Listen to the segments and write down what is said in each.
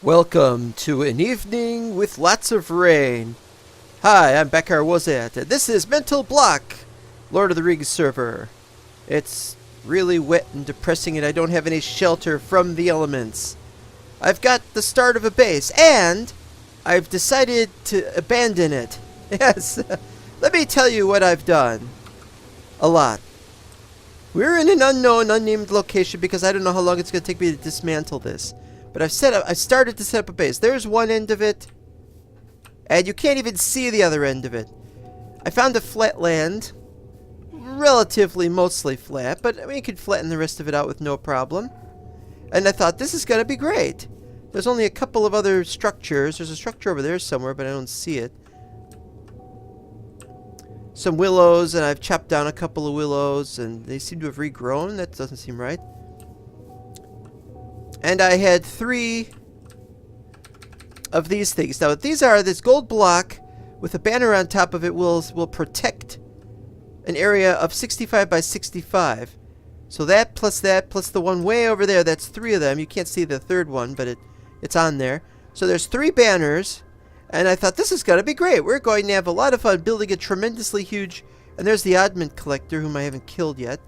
Welcome to an evening with lots of rain. Hi, I'm 𝙈𝙚𝙣𝙩𝙖𝙡, and this is Mental Block, Lord of the Rings server. It's really wet and depressing, and I don't have any shelter from the elements. I've got the start of a base, and I've decided to abandon it. Yes, let me tell you what I've done. A lot. We're in an unknown, unnamed location because I don't know how long it's going to take me to dismantle this. But I started to set up a base. There's one end of it, and you can't even see the other end of it. I found a flat land, relatively mostly flat, but I mean, you could flatten the rest of it out with no problem. And I thought, this is going to be great. There's only a couple of other structures. There's a structure over there somewhere, but I don't see it. Some willows, and I've chopped down a couple of willows, and they seem to have regrown. That doesn't seem right. And I had 3 of these things. Now, this gold block with a banner on top of it will protect an area of 65 by 65. So that plus the one way over there, that's 3 of them. You can't see the third one, but it's on there. So there's 3 banners, and I thought this is going to be great. We're going to have a lot of fun building a tremendously huge... And there's the oddment collector, whom I haven't killed yet.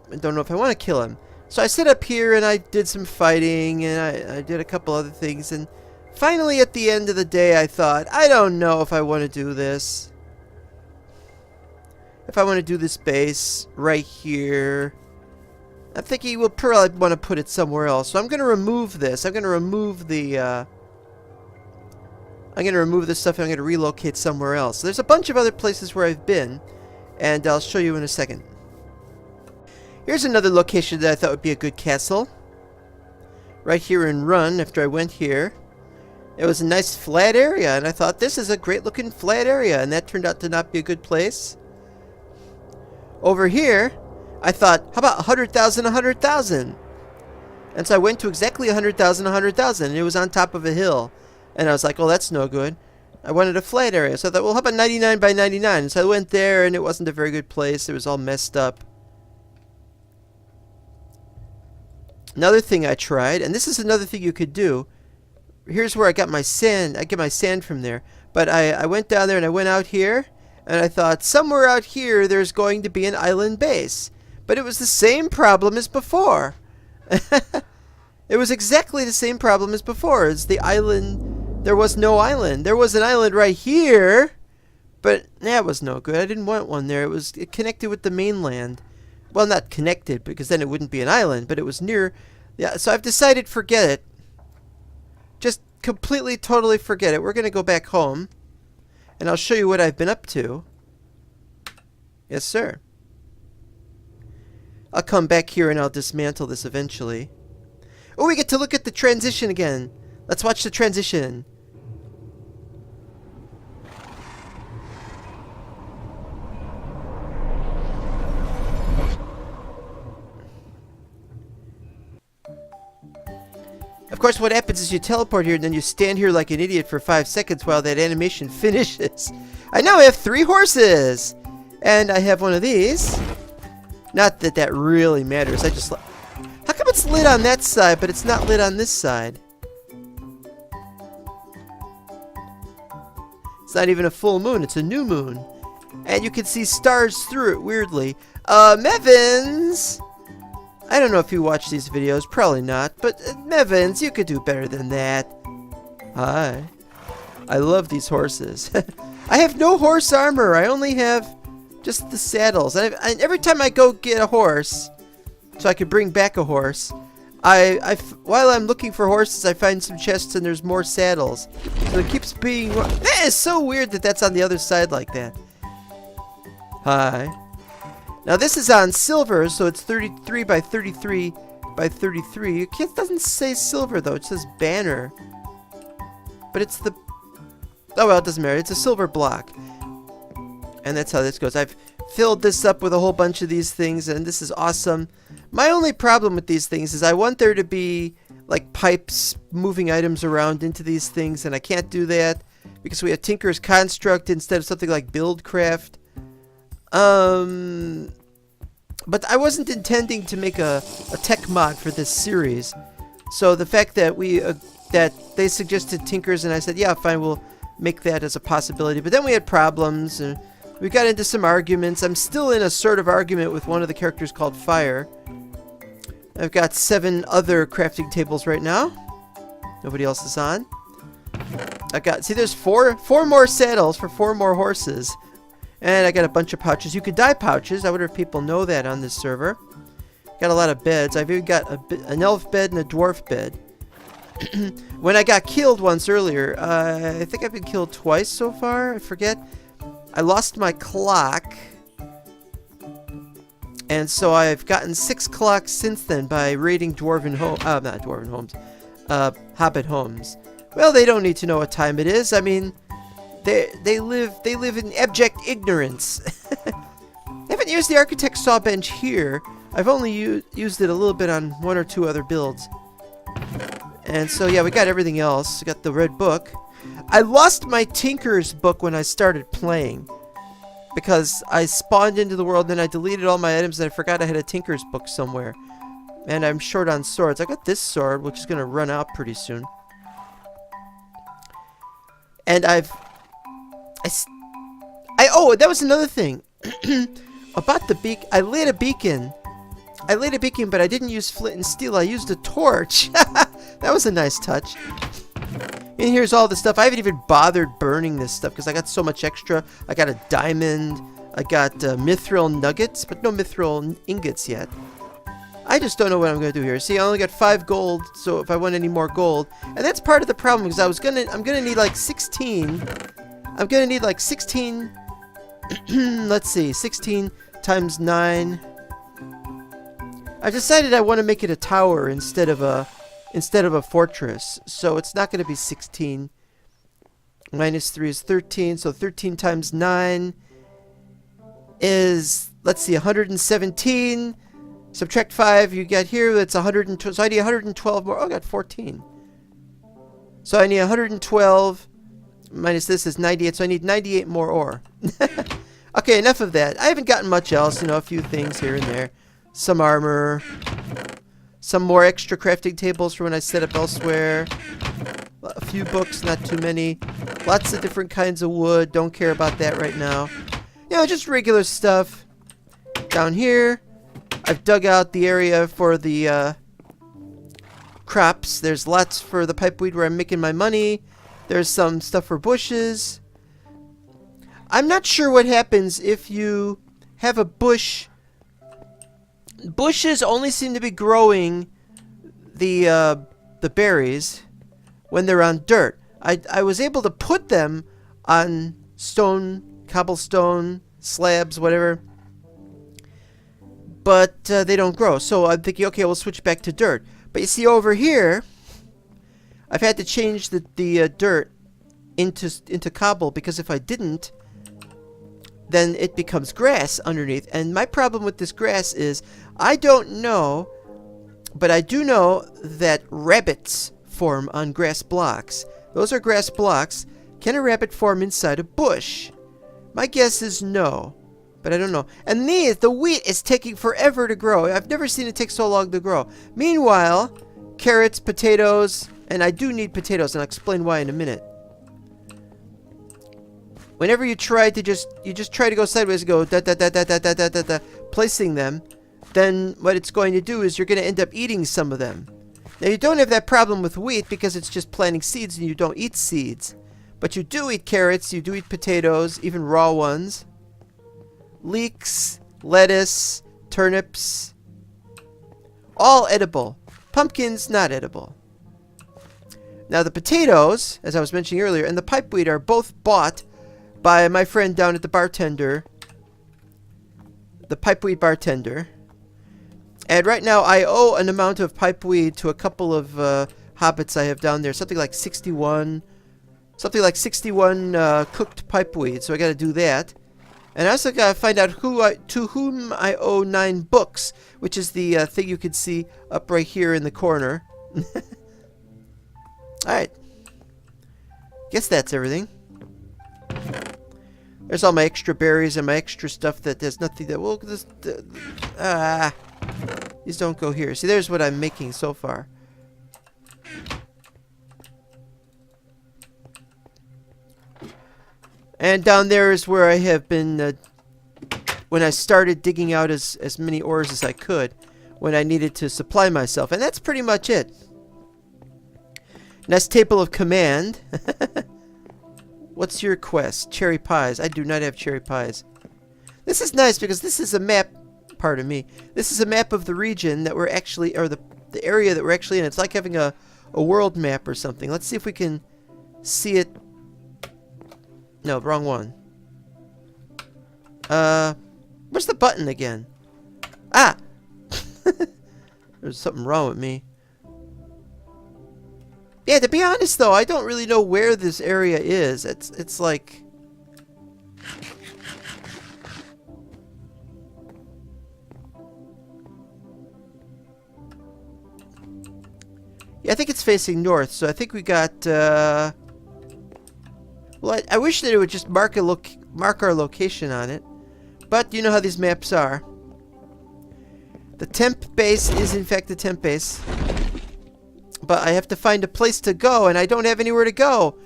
I don't know if I want to kill him. So I set up here and I did some fighting and I did a couple other things, and finally at the end of the day I thought, I don't know if I want to do this. If I want to do this base right here. I'm thinking we'll probably want to put it somewhere else. So I'm going to remove this. I'm going to remove the I'm going to remove this stuff and I'm going to relocate somewhere else. So there's a bunch of other places where I've been, and I'll show you in a second. Here's another location that I thought would be a good castle. Right here in Run, after I went here. It was a nice flat area, and I thought this is a great looking flat area, and that turned out to not be a good place. Over here, I thought, how about 100,000, 100,000? And so I went to exactly 100,000, 100,000, and it was on top of a hill. And I was like, oh, that's no good. I wanted a flat area, so I thought, well, how about 99 by 99? And so I went there, and it wasn't a very good place. It was all messed up. Another thing I tried, and this is another thing you could do. Here's where I got my sand. I get my sand from there. But I went down there and I went out here. And I thought, somewhere out here there's going to be an island base. But it was the same problem as before. It was exactly the same problem as before. It's the island. There was no island. There was an island right here. But that was no good. I didn't want one there. It connected with the mainland. Well, not connected, because then it wouldn't be an island, but it was near. Yeah, so I've decided forget it. Just completely, totally forget it. We're going to go back home, and I'll show you what I've been up to. Yes, sir. I'll come back here and I'll dismantle this eventually. Oh, we get to look at the transition again. Let's watch the transition. Of course, what happens is you teleport here and then you stand here like an idiot for 5 seconds while that animation finishes. I now have 3 horses! And I have one of these. Not that that really matters. I just... How come it's lit on that side, but it's not lit on this side? It's not even a full moon. It's a new moon. And you can see stars through it, weirdly. Mevins! I don't know if you watch these videos, probably not, but Mevins, you could do better than that. Hi. I love these horses. I have no horse armor, I only have just the saddles. And every time I go get a horse, so I could bring back a horse, while I'm looking for horses, I find some chests and there's more saddles. So it keeps being... That is so weird that that's on the other side like that. Hi. Now this is on silver, so it's 33 by 33 by 33. It doesn't say silver though, it says banner. But it's the... Oh well, it doesn't matter, it's a silver block. And that's how this goes. I've filled this up with a whole bunch of these things, and this is awesome. My only problem with these things is I want there to be like pipes moving items around into these things, and I can't do that because we have Tinker's Construct instead of something like Buildcraft. But I wasn't intending to make a tech mod for this series. So the fact that that they suggested Tinkers, and I said, yeah, fine, we'll make that as a possibility. But then we had problems, and we got into some arguments. I'm still in a sort of argument with one of the characters called Fire. I've got 7 other crafting tables right now. Nobody else is on. I got, see, there's four more saddles for 4 more horses. And I got a bunch of pouches. You could dye pouches. I wonder if people know that on this server. Got a lot of beds. I've even got an elf bed and a dwarf bed. When I got killed once earlier, I think I've been killed twice so far. I forget. I lost my clock. And so I've gotten 6 clocks since then by raiding Hobbit homes. Well, they don't need to know what time it is. I mean, they live in abject ignorance. I haven't used the architect saw bench here. I've only used it a little bit on 1 or 2 other builds. And so yeah, we got everything else. We got the red book. I lost my Tinker's book when I started playing, because I spawned into the world, then I deleted all my items, and I forgot I had a Tinker's book somewhere. And I'm short on swords. I got this sword, which is going to run out pretty soon. And oh, that was another thing. About the beak, I laid a beacon, but I didn't use flint and steel. I used a torch. That was a nice touch. And here's all the stuff. I haven't even bothered burning this stuff because I got so much extra. I got a diamond. I got mithril nuggets, but no mithril ingots yet. I just don't know what I'm going to do here. See, I only got 5 gold, so if I want any more gold. And that's part of the problem, because I'm going to need like 16. I'm going to need like 16. Let's see, 16 times 9. I've decided I want to make it a tower instead of a fortress. So it's not going to be 16. Minus 3 is 13. So 13 times 9 is, let's see, 117. Subtract 5, you got here, that's 112. So I need 112 more. Oh, I got 14. So I need 112. Minus this is 98. So I need 98 more ore. Okay, enough of that. I haven't gotten much else. You know, a few things here and there. Some armor. Some more extra crafting tables for when I set up elsewhere. A few books, not too many. Lots of different kinds of wood. Don't care about that right now. You know, just regular stuff. Down here, I've dug out the area for the crops. There's lots for the pipeweed where I'm making my money. There's some stuff for bushes. I'm not sure what happens if you have a bush. Bushes only seem to be growing the berries when they're on dirt. I was able to put them on stone, cobblestone, slabs, whatever, but they don't grow. So I'm thinking, okay, we'll switch back to dirt. But you see over here, I've had to change the dirt into cobble, because if I didn't, then it becomes grass underneath. And my problem with this grass is, I don't know, but I do know that rabbits form on grass blocks. Those are grass blocks. Can a rabbit form inside a bush? My guess is no, but I don't know. And the wheat is taking forever to grow. I've never seen it take so long to grow. Meanwhile, carrots, potatoes, and I do need potatoes, and I'll explain why in a minute. Whenever you try to just try to go sideways and go da da da da da da da da da, placing them, then what it's going to do is you're going to end up eating some of them. Now you don't have that problem with wheat because it's just planting seeds and you don't eat seeds. But you do eat carrots, you do eat potatoes, even raw ones. Leeks, lettuce, turnips, all edible. Pumpkins, not edible. Now the potatoes, as I was mentioning earlier, and the pipeweed are both bought by my friend down at the bartender, the pipeweed bartender. And right now I owe an amount of pipeweed to a couple of hobbits I have down there, something like 61 cooked pipeweed, so I got to do that. And I also got to find out to whom I owe 9 books, which is the thing you can see up right here in the corner. Alright. Guess that's everything. There's all my extra berries and my extra stuff that there's nothing that will just these don't go here. See, there's what I'm making so far. And down there is where I have been when I started digging out as many ores as I could when I needed to supply myself. And that's pretty much it. Next table of command. What's your quest? Cherry pies. I do not have cherry pies. This is nice because this is a map, pardon me, this is a map of the region that we're actually, or the area that we're actually in. It's like having a world map or something. Let's see if we can see it. No, wrong one. Where's the button again? Ah! There's something wrong with me. Yeah, to be honest though, I don't really know where this area is. It's like... Yeah, I think it's facing north, so I think we got, well, I wish that it would just mark our location on it. But you know how these maps are. The temp base is in fact the temp base. But I have to find a place to go, and I don't have anywhere to go.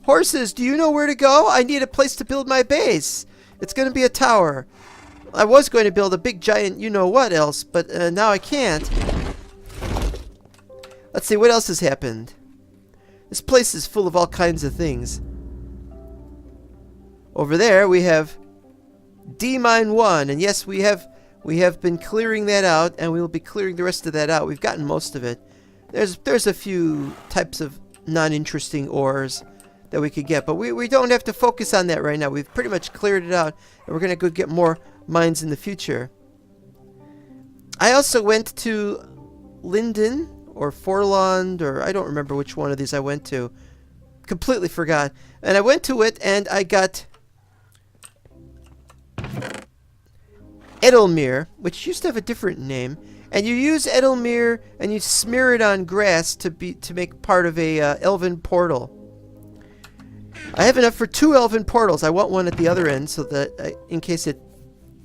Horses, do you know where to go? I need a place to build my base. It's going to be a tower. I was going to build a big giant you-know-what else, but now I can't. Let's see, what else has happened? This place is full of all kinds of things. Over there, we have 𝙈𝙤𝙣𝙖, and yes, we have been clearing that out, and we will be clearing the rest of that out. We've gotten most of it. There's a few types of non-interesting ores that we could get, but we don't have to focus on that right now. We've pretty much cleared it out, and we're going to go get more mines in the future. I also went to Linden, or Forland, or I don't remember which one of these I went to. Completely forgot. And I went to it, and I got 𝙈𝙚𝙣𝙖𝙡, which used to have a different name. And you use 𝙈𝙚𝙣𝙡 and you smear it on grass to make part of a elven portal. I have enough for 2 elven portals. I want one at the other end so that in case it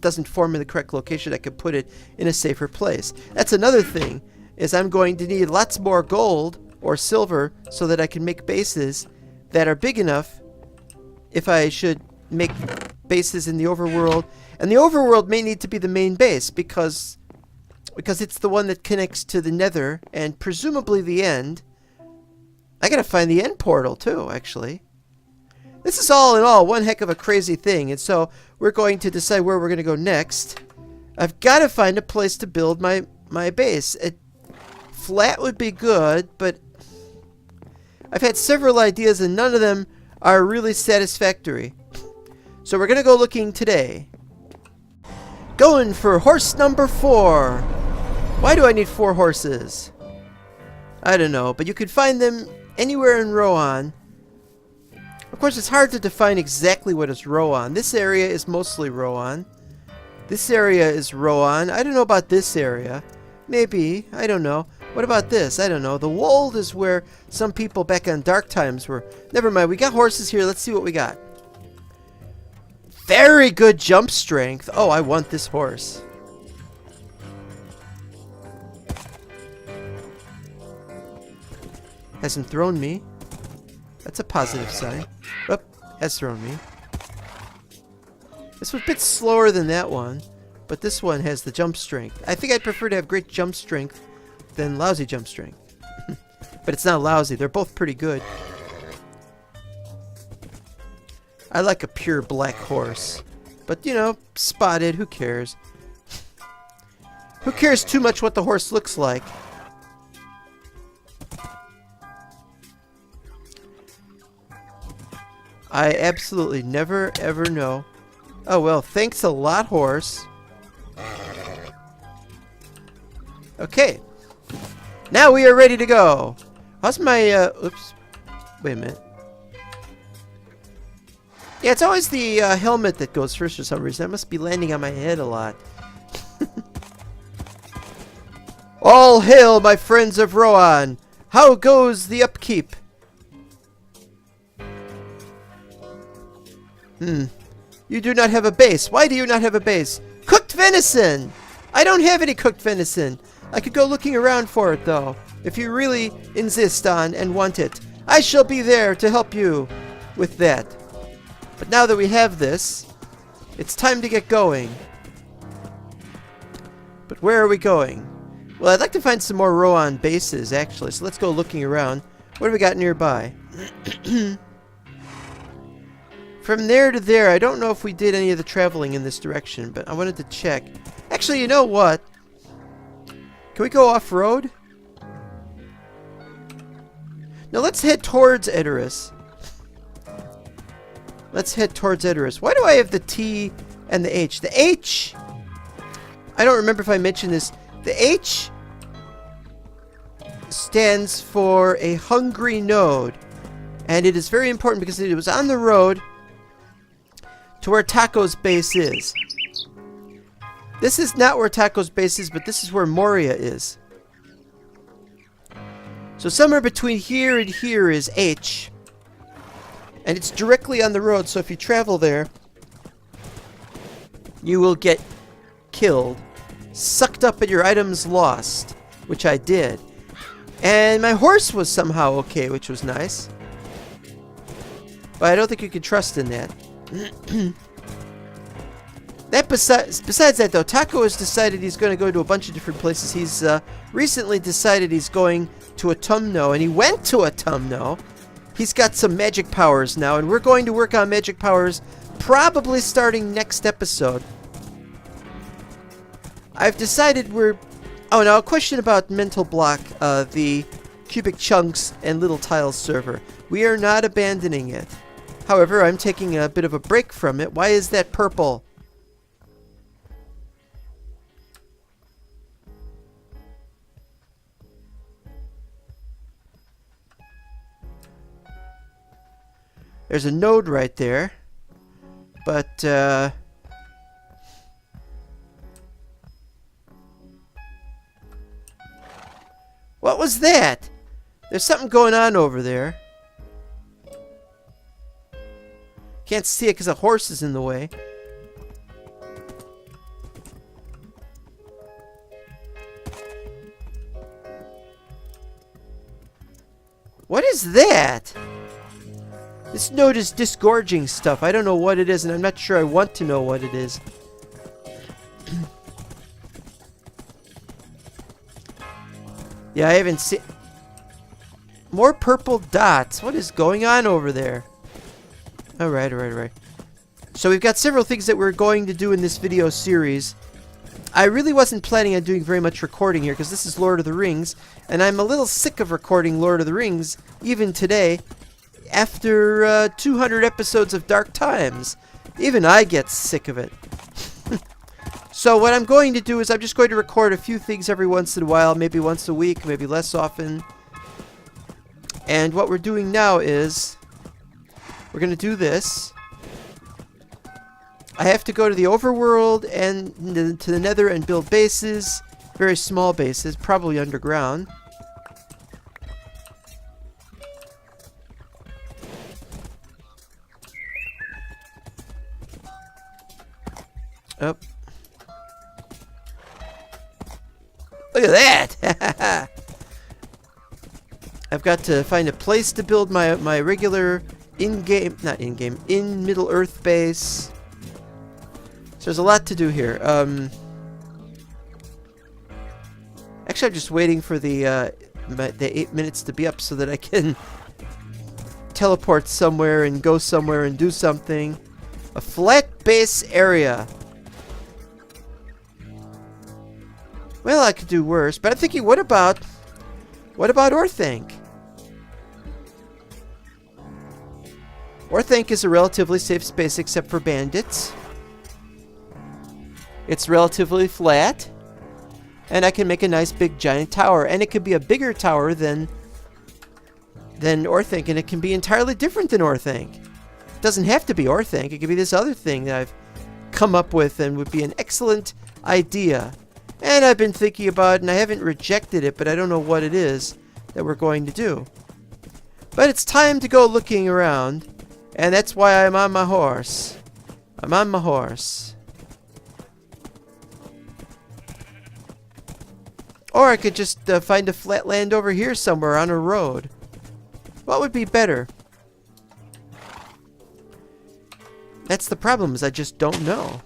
doesn't form in the correct location, I can put it in a safer place. That's another thing, is I'm going to need lots more gold or silver so that I can make bases that are big enough if I should make bases in the overworld. And the overworld may need to be the main base because it's the one that connects to the nether and presumably the end. I gotta find the end portal too, actually. This is all in all one heck of a crazy thing, and so we're going to decide where we're gonna go next. I've gotta find a place to build my base. Flat would be good, but I've had several ideas and none of them are really satisfactory. So we're gonna go looking today. Going for horse number 4. Why do I need 4 horses? I don't know, but you could find them anywhere in 𝙈𝙗. Of course, it's hard to define exactly what is 𝙈𝙗. This area is mostly 𝙈𝙗. This area is 𝙈𝙗. I don't know about this area. Maybe. I don't know. What about this? I don't know. The Wold is where some people back on Dark Times were. Never mind. We got horses here. Let's see what we got. Very good jump strength. Oh, I want this horse. Hasn't thrown me. That's a positive sign. Oh, has thrown me. This was a bit slower than that one, but this one has the jump strength. I think I'd prefer to have great jump strength than lousy jump strength. But it's not lousy. They're both pretty good. I like a pure black horse. But, you know, spotted. Who cares? Who cares too much what the horse looks like? I absolutely never, ever know. Oh, well, thanks a lot, horse. Okay. Now we are ready to go. How's my, oops. Wait a minute. Yeah, it's always the helmet that goes first for some reason. I must be landing on my head a lot. All hail, my friends of 𝙈𝙗. How goes the upkeep? You do not have a base. Why do you not have a base? Cooked venison! I don't have any cooked venison. I could go looking around for it, though. If you really insist on and want it, I shall be there to help you with that. But now that we have this, it's time to get going. But where are we going? Well, I'd like to find some more Rowan bases, actually. So let's go looking around. What have we got nearby? From there to there, I don't know if we did any of the traveling in this direction, but I wanted to check. Actually, you know what? Can we go off-road? Now let's head towards 𝙈𝙖𝙣𝙩𝙖𝙡. Let's head towards 𝙈𝙖𝙣𝙩𝙖𝙡. Why do I have the T and the H? The H, I don't remember if I mentioned this. The H stands for a hungry node. And it is very important because it was on the road to where Taco's base is. This is not where Taco's base is, but this is where Moria is. So somewhere between here and here is H. And it's directly on the road, so if you travel there, you will get killed, sucked up and your items lost, which I did. And my horse was somehow okay, which was nice. But I don't think you can trust in that. Besides that, though, Taco has decided he's going to go to a bunch of different places. He's recently decided he's going to Autumno, and he went to Autumno. He's got some magic powers now, and we're going to work on magic powers probably starting next episode. I've decided we're... Oh, now a question about Mental Block, the Cubic Chunks and Little Tiles server. We are not abandoning it. However, I'm taking a bit of a break from it. Why is that purple? There's a node right there. But, what was that? There's something going on over there. Can't see it because a horse is in the way. What is that? This node is disgorging stuff. I don't know what it is, and I'm not sure I want to know what it is. Yeah, I haven't seen... More purple dots. What is going on over there? Alright. So we've got several things that we're going to do in this video series. I really wasn't planning on doing very much recording here, because this is Lord of the Rings, and I'm a little sick of recording Lord of the Rings, even today, after 200 episodes of Dark Times. Even I get sick of it. So what I'm going to do is I'm just going to record a few things every once in a while, maybe once a week, maybe less often. And what we're doing now is we're going to do this. I have to go to the overworld and to the nether and build bases, very small bases, probably underground. Oh. Look at that! I've got to find a place to build my regular in-game, not in-game, in Middle-earth base. So there's a lot to do here. Actually, I'm just waiting for the 8 minutes to be up so that I can teleport somewhere and go somewhere and do something. A flat base area. Well, I could do worse, but I'm thinking, what about 𝙈𝙖𝙣𝙩𝙖𝙗𝙗? 𝙈𝙖𝙣𝙗 is a relatively safe space except for bandits. It's relatively flat, and I can make a nice big giant tower, and it could be a bigger tower than 𝙈𝙣𝙗, and it can be entirely different than 𝙈𝙖𝙗. It doesn't have to be 𝙈𝙖𝙗. It could be this other thing that I've come up with and would be an excellent idea. And I've been thinking about it, and I haven't rejected it, but I don't know what it is that we're going to do. But it's time to go looking around, and that's why I'm on my horse. I'm on my horse. Or I could just find a flat land over here somewhere on a road. What would be better? That's the problem, is I just don't know.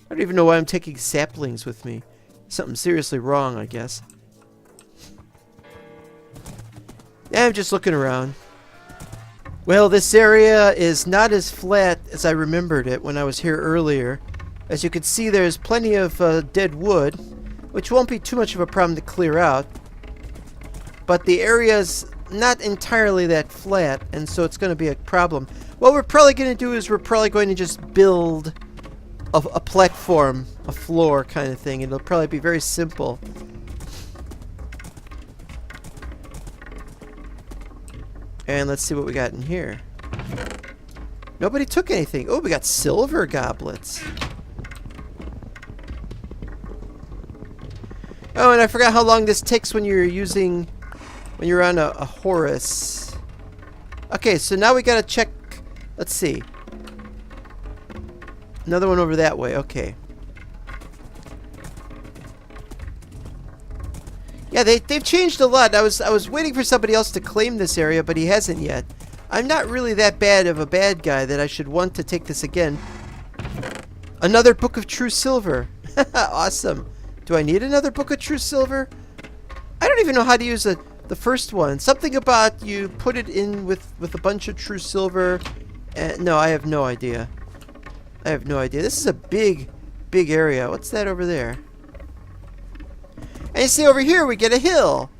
I don't even know why I'm taking saplings with me. Something seriously wrong, I guess. Yeah, I'm just looking around. Well, this area is not as flat as I remembered it when I was here earlier. As you can see, there's plenty of dead wood, which won't be too much of a problem to clear out. But the area's not entirely that flat, and so it's going to be a problem. What we're probably going to do is we're probably going to just build a platform, a floor kind of thing. It'll probably be very simple. And let's see what we got in here. Nobody took anything. Oh, we got silver goblets. Oh, and I forgot how long this takes when you're on a Horus. Okay, so now we gotta check. Let's see. Another one over that way. Okay. Yeah, they've changed a lot. I was waiting for somebody else to claim this area, but he hasn't yet. I'm not really that bad of a bad guy that I should want to take this again. Another Book of True Silver. Awesome. Do I need another Book of True Silver? I don't even know how to use the first one. Something about you put it in with a bunch of True Silver. No, I have no idea. I have no idea. This is a big area. What's that over there? And you see over here we get a hill.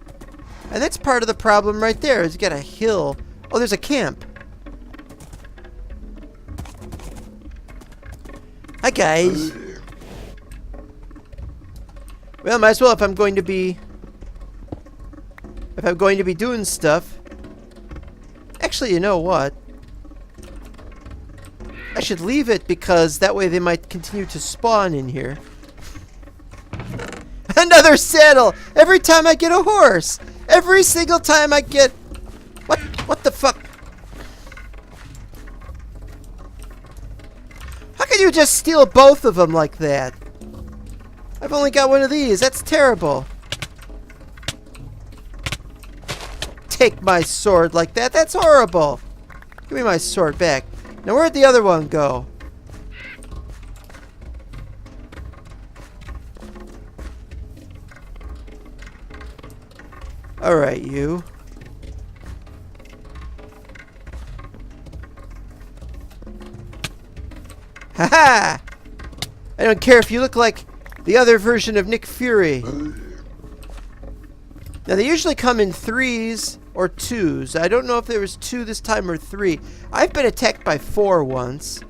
And that's part of the problem right there, is you get a hill. Oh, there's a camp. Hi, guys. Well, might as well if I'm going to be doing stuff. Actually, you know what? I should leave it, because that way they might continue to spawn in here. Another saddle! Every time I get a horse! Every single time I get... What the fuck? How can you just steal both of them like that? I've only got one of these. That's terrible. Take my sword like that. That's horrible. Give me my sword back. Now, where'd the other one go? Alright, you. Haha! I don't care if you look like the other version of Nick Fury. Now, they usually come in 3s or 2s. I don't know if there was 2 this time or 3. I've been attacked by 4 once.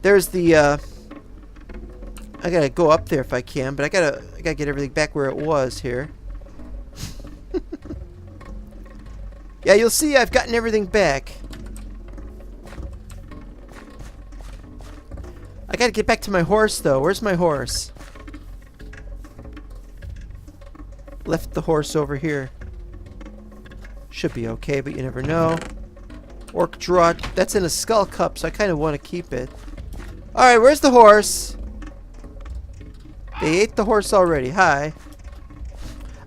There's the, I gotta go up there if I can, but I gotta get everything back where it was here. Yeah, you'll see I've gotten everything back. I gotta get back to my horse, though. Where's my horse? Left the horse over here. Should be okay, but you never know. Orc Draught. That's in a skull cup, so I kind of want to keep it. Alright, where's the horse? They ate the horse already. Hi.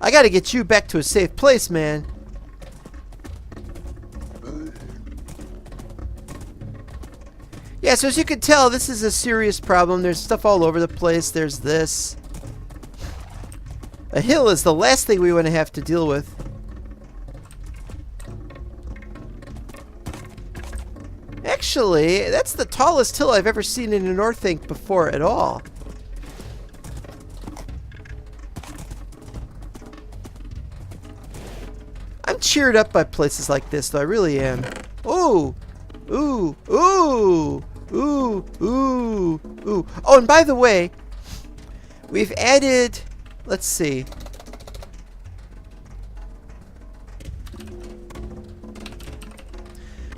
I gotta get you back to a safe place, man. Yeah, so as you can tell, this is a serious problem. There's stuff all over the place. There's this. A hill is the last thing we want to have to deal with. Actually, that's the tallest hill I've ever seen in the Northink before at all. I'm cheered up by places like this, though. I really am. Ooh! Ooh! Ooh! Ooh! Ooh! Ooh! Oh, and by the way, we've added... Let's see.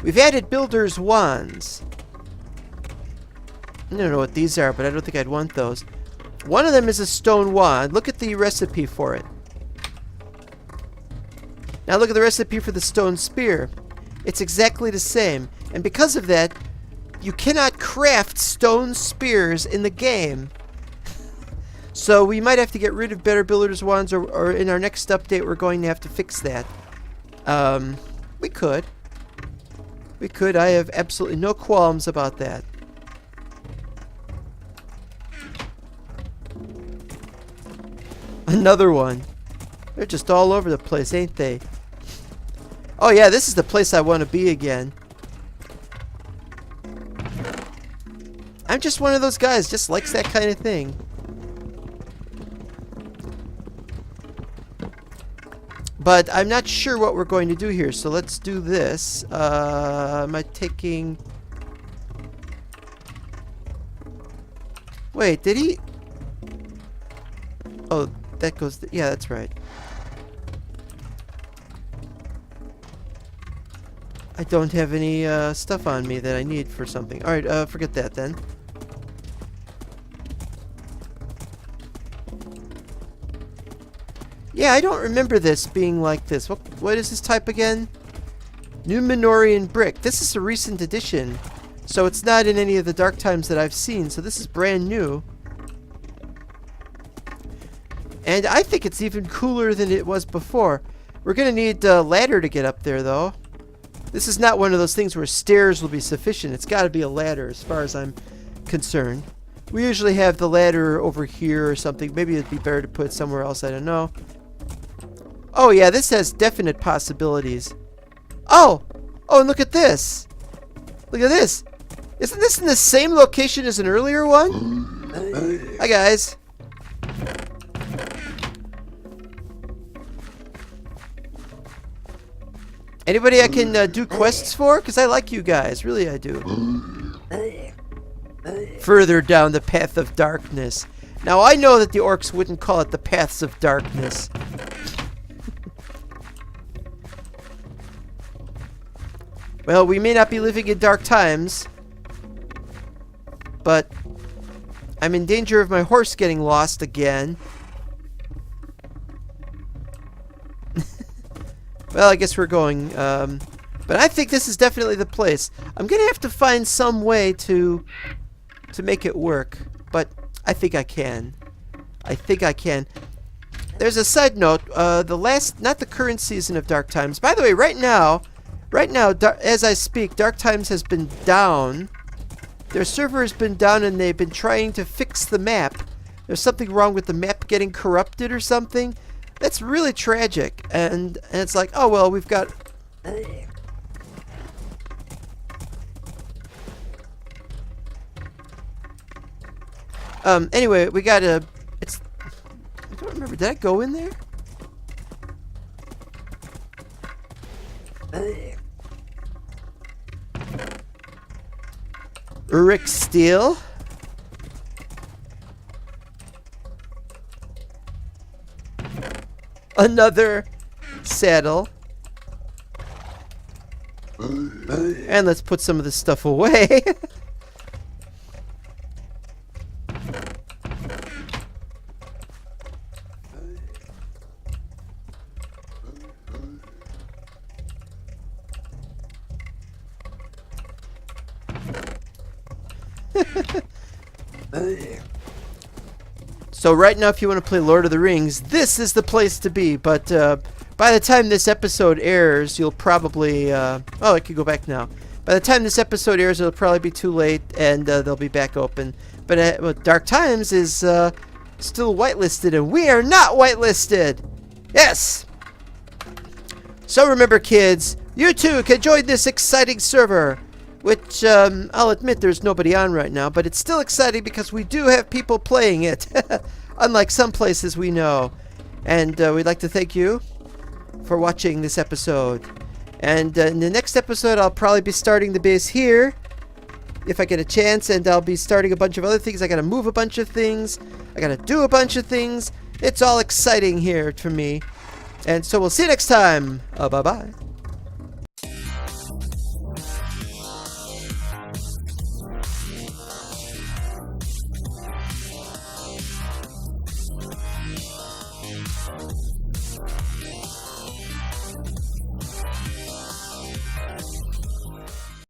We've added builder's wands. I don't know what these are, but I don't think I'd want those. One of them is a stone wand. Look at the recipe for it. Now look at the recipe for the stone spear. It's exactly the same. And because of that, you cannot craft stone spears in the game. So we might have to get rid of Better Builders wands, or in our next update we're going to have to fix that. We could. We could. I have absolutely no qualms about that. Another one. They're just all over the place, ain't they? Oh yeah, this is the place I want to be again. I'm just one of those guys, just likes that kind of thing. But I'm not sure what we're going to do here, so let's do this. Am I taking... Wait, did he... Oh, that goes... Yeah, that's right. I don't have any stuff on me that I need for something. Alright, forget that then. Yeah, I don't remember this being like this. What is this type again? Numenorian brick. This is a recent addition, so it's not in any of the Dark Times that I've seen, so this is brand new. And I think it's even cooler than it was before. We're going to need a ladder to get up there, though. This is not one of those things where stairs will be sufficient. It's got to be a ladder, as far as I'm concerned. We usually have the ladder over here or something. Maybe it'd be better to put it somewhere else. I don't know. Oh, yeah, this has definite possibilities. Oh! Oh, and look at this! Look at this! Isn't this in the same location as an earlier one? Hi, guys. Anybody I can do quests for? Because I like you guys. Really, I do. Further down the path of darkness. Now, I know that the orcs wouldn't call it the paths of darkness. Well, we may not be living in dark times, but I'm in danger of my horse getting lost again. Well, I guess we're going, but I think this is definitely the place. I'm gonna have to find some way to make it work, but I think I can. I think I can. There's a side note, not the current season of Dark Times. By the way, right now, as I speak, Dark Times has been down. Their server has been down, and they've been trying to fix the map. There's something wrong with the map getting corrupted or something. That's really tragic. And it's like, oh, well, we've got... Anyway, we got a... I don't remember. Did I go in there? Rick Steel. Another saddle. And let's put some of this stuff away. So right now, if you want to play Lord of the Rings, this is the place to be. But by the time this episode airs, you'll probably... oh, I could go back now. By the time this episode airs, it'll probably be too late, and they'll be back open. But well, Dark Times is still whitelisted, and we are not whitelisted! Yes! So remember, kids, you too can join this exciting server. Which, I'll admit there's nobody on right now, but it's still exciting because we do have people playing it. Unlike some places we know. And we'd like to thank you for watching this episode. And in the next episode, I'll probably be starting the base here, if I get a chance, and I'll be starting a bunch of other things. I gotta move a bunch of things. I gotta do a bunch of things. It's all exciting here for me. And so we'll see you next time. Bye-bye.